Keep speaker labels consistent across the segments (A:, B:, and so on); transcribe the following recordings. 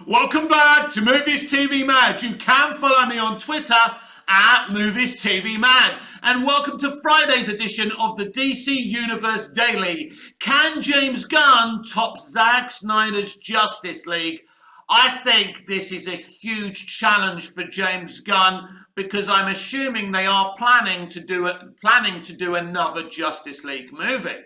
A: Welcome back to Movies TV Mad. You can follow me on Twitter at Movies TV Mad. And welcome to Friday's edition of the DC Universe Daily. Can James Gunn top Zack Snyder's Justice League? I think this is a huge challenge for James Gunn because I'm assuming they are planning to do another Justice League movie.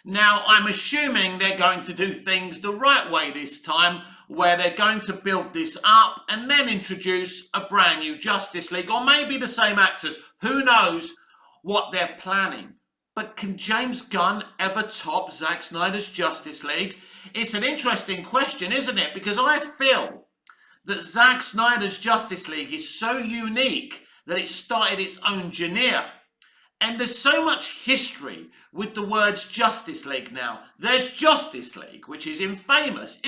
A: Now, I'm assuming they're going to do things the right way this time, where they're going to build this up and then introduce a brand new Justice League, or maybe the same actors. Who knows what they're planning? But can James Gunn ever top Zack Snyder's Justice League? It's an interesting question, isn't it? Because I feel that Zack Snyder's Justice League is so unique that it started its own genre. And there's so much history with the words Justice League now. There's Justice League, which is infamous,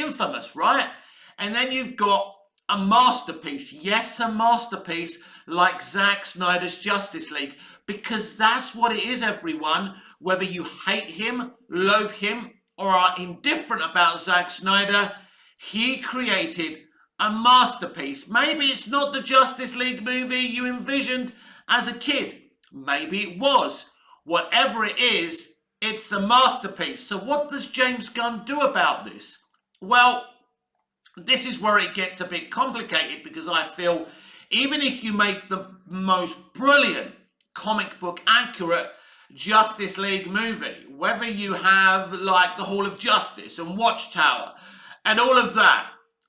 A: right? And then you've got a masterpiece. Yes, a masterpiece like Zack Snyder's Justice League. Because that's what it is, everyone. Whether you hate him, loathe him, or are indifferent about Zack Snyder, he created a masterpiece. Maybe it's not the Justice League movie you envisioned as a kid. Maybe it was. Whatever it is, it's a masterpiece. So what does James Gunn do about this? Well, this is where it gets a bit complicated because I feel even if you make the most brilliant comic book accurate Justice League movie, whether you have like the Hall of Justice and Watchtower and all of that,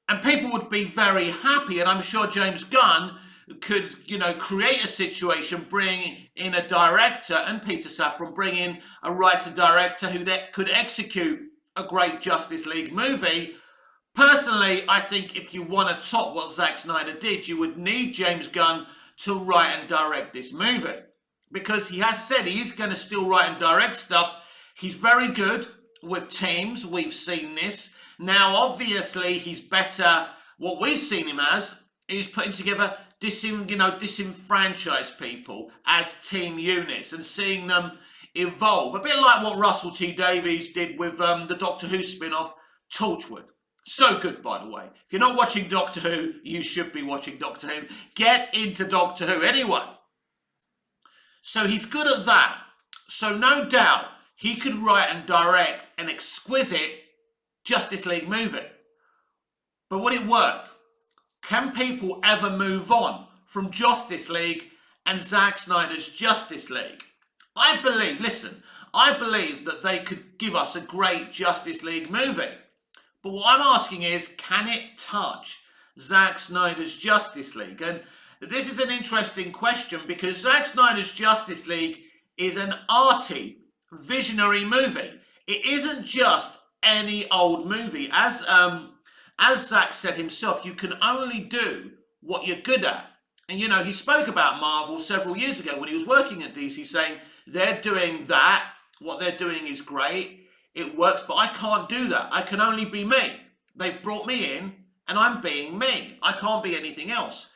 A: and people would be very happy, and I'm sure James Gunn could, create a situation, bring in a director, and Peter Safran bring in a writer-director who could execute a great Justice League movie. Personally, I think if you want to top what Zack Snyder did, you would need James Gunn to write and direct this movie. Because he has said he is going to still write and direct stuff. He's very good with teams. We've seen this. Now, obviously, he's better. What we've seen him as is putting together disenfranchised people as team units and seeing them evolve. A bit like what Russell T Davies did with the Doctor Who spin-off, Torchwood. So good, by the way. If you're not watching Doctor Who, you should be watching Doctor Who. Get into Doctor Who anyway. So he's good at that. So no doubt he could write and direct an exquisite Justice League movie. But would it work? Can people ever move on from Justice League and Zack Snyder's Justice League? I believe that they could give us a great Justice League movie. But what I'm asking is, can it touch Zack Snyder's Justice League? And this is an interesting question because Zack Snyder's Justice League is an arty, visionary movie. It isn't just any old movie. As Zack said himself, you can only do what you're good at. And, he spoke about Marvel several years ago when he was working at DC, saying, they're doing that. What they're doing is great. It works, but I can't do that. I can only be me. They've brought me in, and I'm being me. I can't be anything else.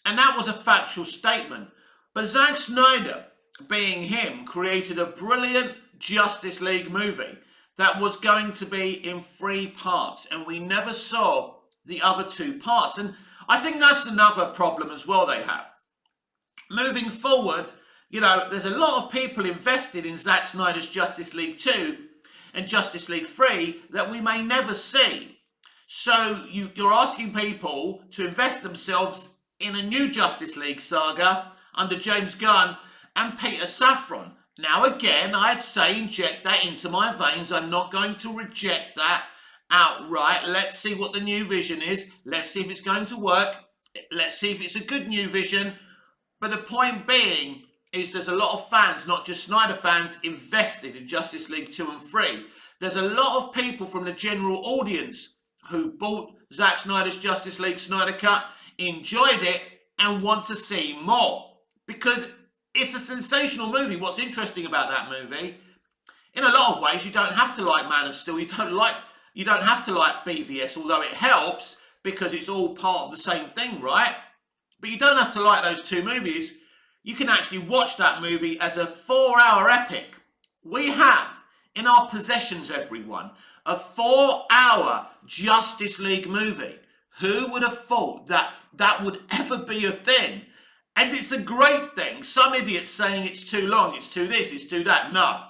A: And that was a factual statement. But Zack Snyder, being him, created a brilliant Justice League movie that was going to be in 3 parts, and we never saw the other 2 parts. And I think that's another problem as well they have. Moving forward, there's a lot of people invested in Zack Snyder's Justice League 2 and Justice League 3 that we may never see. So you're asking people to invest themselves in a new Justice League saga under James Gunn and Peter Safran. Now again, I'd say inject that into my veins. I'm not going to reject that outright. Let's see what the new vision is. Let's see if it's going to work. Let's see if it's a good new vision. But the point being is there's a lot of fans, not just Snyder fans, invested in Justice League 2 and 3. There's a lot of people from the general audience who bought Zack Snyder's Justice League Snyder Cut, enjoyed it, and want to see more. Because it's a sensational movie. What's interesting about that movie, in a lot of ways, you don't have to like Man of Steel. You don't have to like BVS, although it helps because it's all part of the same thing, right? But you don't have to like those 2 movies. You can actually watch that movie as a 4-hour epic. We have in our possessions, everyone, a 4-hour Justice League movie Who would have thought that that would ever be a thing? And it's a great thing. Some idiot's saying it's too long, it's too this, it's too that. No.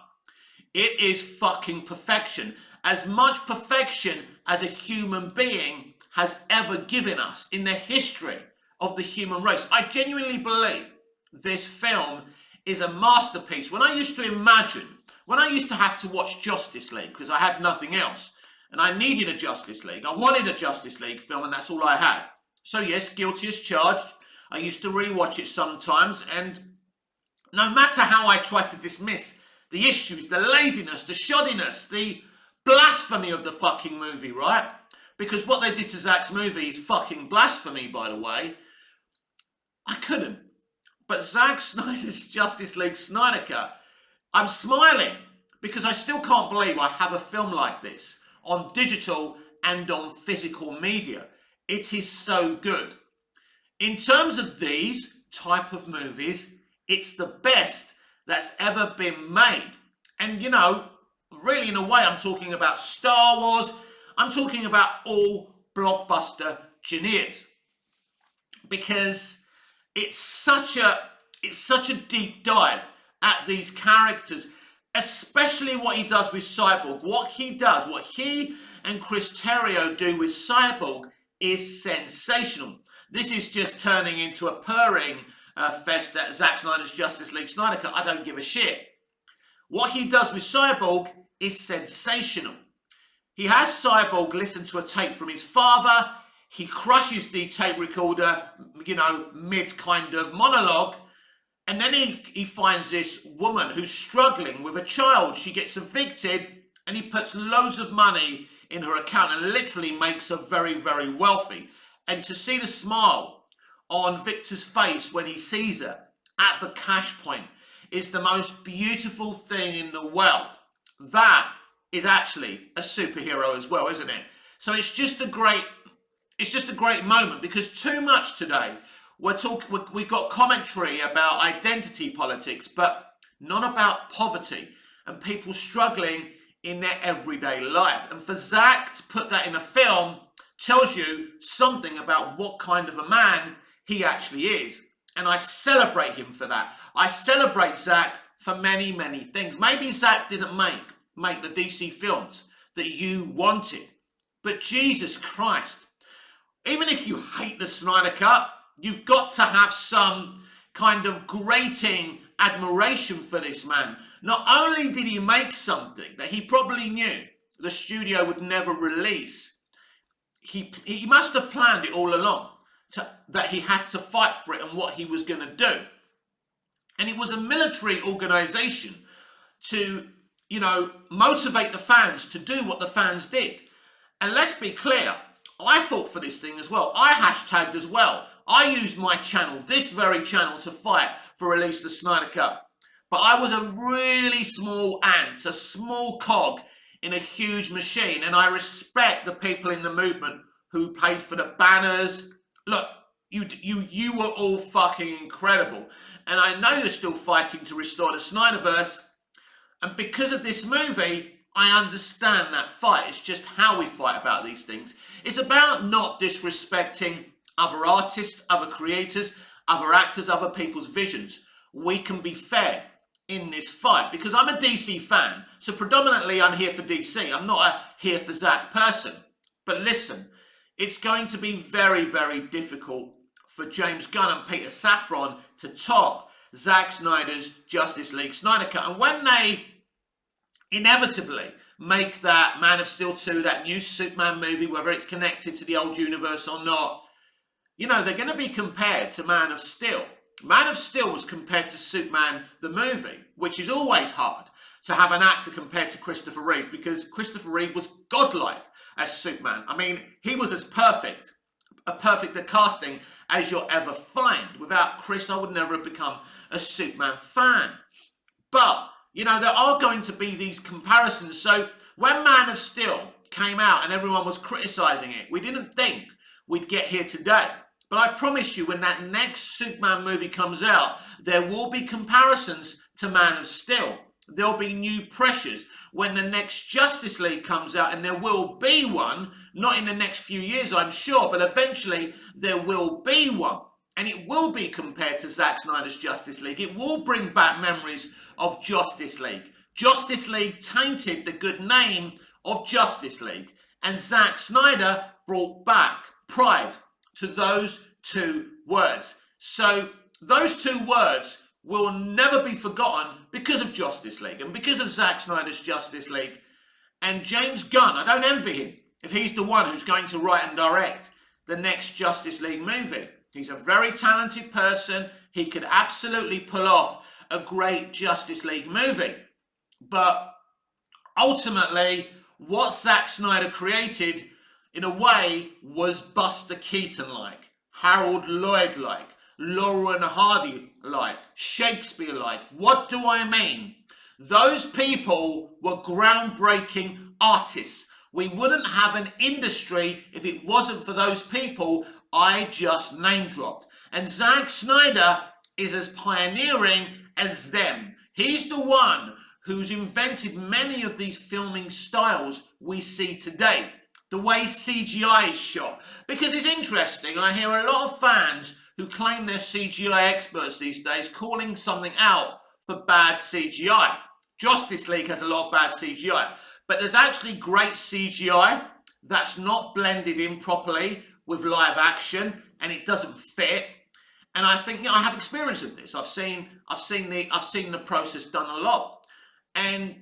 A: It is fucking perfection. As much perfection as a human being has ever given us in the history of the human race. I genuinely believe this film is a masterpiece. When I used to have to watch Justice League because I had nothing else, and I needed a Justice League, I wanted a Justice League film, and that's all I had. So yes, guilty as charged. I used to rewatch it sometimes, and no matter how I tried to dismiss the issues, the laziness, the shoddiness, the blasphemy of the fucking movie, right? Because what they did to Zack's movie is fucking blasphemy, by the way. I couldn't. But Zack Snyder's Justice League Snyder Cut, I'm smiling because I still can't believe I have a film like this on digital and on physical media. It is so good. In terms of these type of movies, it's the best that's ever been made. And you know, really in a way, I'm talking about Star Wars. I'm talking about all blockbuster genres. Because it's such a deep dive at these characters, especially what he does with Cyborg. What he and Chris Terrio do with Cyborg is sensational. This is just turning into a purring fest at Zack Snyder's Justice League Snyder Cut. I don't give a shit. What he does with Cyborg is sensational. He has Cyborg listen to a tape from his father. He crushes the tape recorder, you know, mid kind of monologue. And then he finds this woman who's struggling with a child. She gets evicted and he puts loads of money in her account and literally makes her very, very wealthy. And to see the smile on Victor's face when he sees her at the cash point is the most beautiful thing in the world. That is actually a superhero as well, isn't it? So it's just a great moment, because too much today we've got commentary about identity politics, but not about poverty and people struggling in their everyday life. And for Zack to put that in a film tells you something about what kind of a man he actually is. And I celebrate him for that. I celebrate Zack for many, many things. Maybe Zack didn't make the DC films that you wanted, but Jesus Christ, even if you hate the Snyder Cut, you've got to have some kind of grating admiration for this man. Not only did he make something that he probably knew the studio would never release, he must have planned it all along, that he had to fight for it and what he was going to do. And it was a military organization to, you know, motivate the fans to do what the fans did. And let's be clear, I fought for this thing as well. I hashtagged as well. I used my channel, this very channel, to fight for release the Snyder Cut. But I was a really small ant, a small cog in a huge machine. And I respect the people in the movement who paid for the banners. Look, you were all fucking incredible. And I know you're still fighting to restore the Snyderverse. And because of this movie, I understand that fight. It's just how we fight about these things. It's about not disrespecting other artists, other creators, other actors, other people's visions. We can be fair in this fight, because I'm a DC fan. So predominantly I'm here for DC. I'm not a here for Zack person. But listen, it's going to be very, very difficult for James Gunn and Peter Safran to top Zack Snyder's Justice League Snyder Cut. And when they inevitably make that Man of Steel 2, that new Superman movie, whether it's connected to the old universe or not, you know, they're going to be compared to Man of Steel. Man of Steel was compared to Superman the movie, which is always hard to have an actor compared to Christopher Reeve, because Christopher Reeve was godlike as Superman. I mean, he was as perfect a casting as you'll ever find. Without Chris, I would never have become a Superman fan. But, you know, there are going to be these comparisons. So when Man of Steel came out and everyone was criticising it, we didn't think we'd get here today. But I promise you, when that next Superman movie comes out, there will be comparisons to Man of Steel. There'll be new pressures. when the next Justice League comes out, and there will be one, not in the next few years, I'm sure, but eventually there will be one. And it will be compared to Zack Snyder's Justice League. It will bring back memories of Justice League. Justice League tainted the good name of Justice League. And Zack Snyder brought back pride to those two words. So those two words will never be forgotten because of Justice League and because of Zack Snyder's Justice League. And James Gunn, I don't envy him if he's the one who's going to write and direct the next Justice League movie. He's a very talented person. He could absolutely pull off a great Justice League movie. But ultimately, what Zack Snyder created, in a way, was Buster Keaton-like, Harold Lloyd-like, Laurel and Hardy-like, Shakespeare-like. What do I mean? Those people were groundbreaking artists. We wouldn't have an industry if it wasn't for those people I just name-dropped. And Zack Snyder is as pioneering as them. He's the one who's invented many of these filming styles we see today. The way CGI is shot. Because it's interesting, I hear a lot of fans who claim they're CGI experts these days calling something out for bad CGI. Justice League has a lot of bad CGI. But there's actually great CGI that's not blended in properly with live action, and it doesn't fit. And I think, I have experience of this. I've seen the process done a lot. And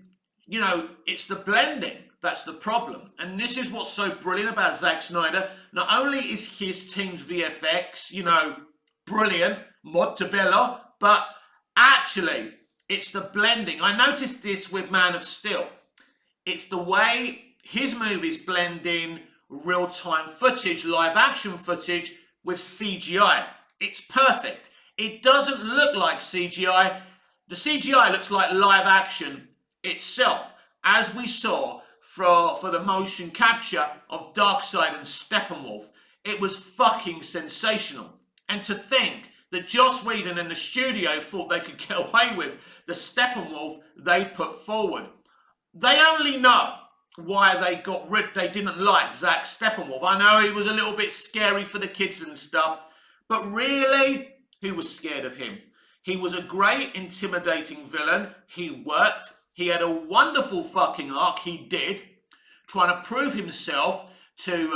A: it's the blending that's the problem. And this is what's so brilliant about Zack Snyder. Not only is his team's VFX, brilliant, Montebello, but actually it's the blending. I noticed this with Man of Steel. It's the way his movies blend in real-time footage, live-action footage with CGI. It's perfect. It doesn't look like CGI. The CGI looks like live action itself, as we saw for the motion capture of Darkseid and Steppenwolf. It was fucking sensational. And to think that Joss Whedon and the studio thought they could get away with the Steppenwolf they put forward. They only know why they didn't like Zack Steppenwolf. I know he was a little bit scary for the kids and stuff, but really, who was scared of him? He was a great, intimidating villain. He worked. He had a wonderful fucking arc. He did, trying to prove himself to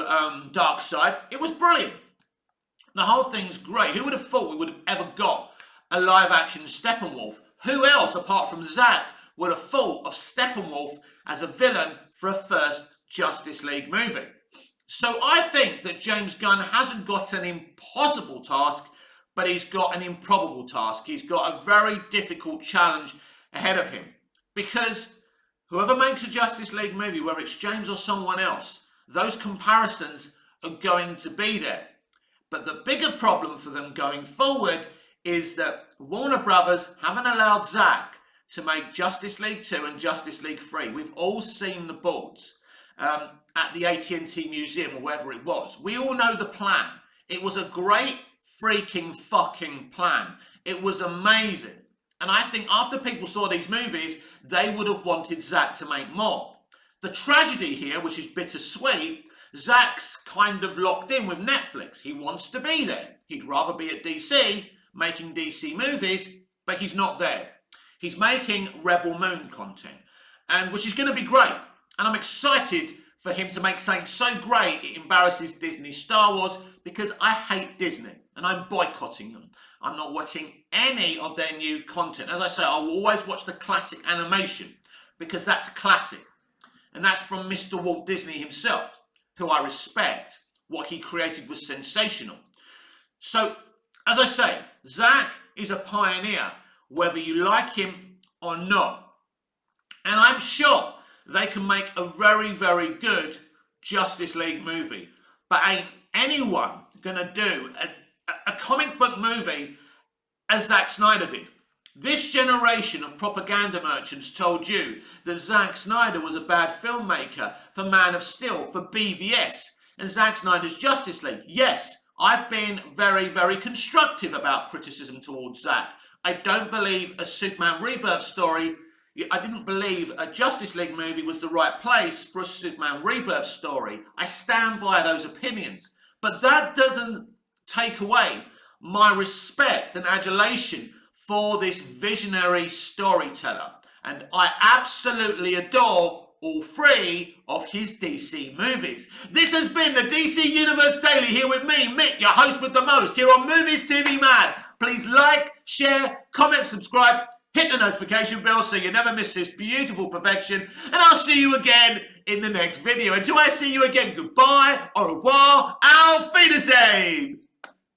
A: Darkseid. It was brilliant. The whole thing's great. Who would have thought we would have ever got a live-action Steppenwolf? Who else, apart from Zack, would have thought of Steppenwolf as a villain for a first Justice League movie? So I think that James Gunn hasn't got an impossible task, but he's got an improbable task. He's got a very difficult challenge ahead of him. Because whoever makes a Justice League movie, whether it's James or someone else, those comparisons are going to be there. But the bigger problem for them going forward is that Warner Brothers haven't allowed Zack to make Justice League 2 and Justice League 3. We've all seen the boards at the AT&T Museum or wherever it was. We all know the plan. It was a great freaking fucking plan. It was amazing. And I think after people saw these movies, they would have wanted Zack to make more. The tragedy here, which is bittersweet, Zack's kind of locked in with Netflix. He wants to be there. He'd rather be at DC, making DC movies, but he's not there. He's making Rebel Moon content, and which is going to be great. And I'm excited for him to make something so great it embarrasses Disney Star Wars, because I hate Disney and I'm boycotting them. I'm not watching any of their new content. As I say, I will always watch the classic animation because that's classic. And that's from Mr. Walt Disney himself, who I respect. What he created was sensational. So, as I say, Zack is a pioneer, whether you like him or not. And I'm sure they can make a very, very good Justice League movie. But ain't anyone going to do a comic book movie as Zack Snyder did. This generation of propaganda merchants told you that Zack Snyder was a bad filmmaker for Man of Steel, for BVS, and Zack Snyder's Justice League. Yes, I've been very, very constructive about criticism towards Zack. I don't believe a Superman Rebirth story I didn't believe a Justice League movie was the right place for a Superman Rebirth story. I stand by those opinions. But that doesn't take away my respect and adulation for this visionary storyteller. And I absolutely adore all three of his DC movies. This has been the DC Universe Daily here with me, Mick, your host with the most, here on Movies TV Mad. Please like, share, comment, subscribe, hit the notification bell so you never miss this beautiful perfection, and I'll see you again in the next video. Until I see you again, goodbye, au revoir, auf Wiedersehen!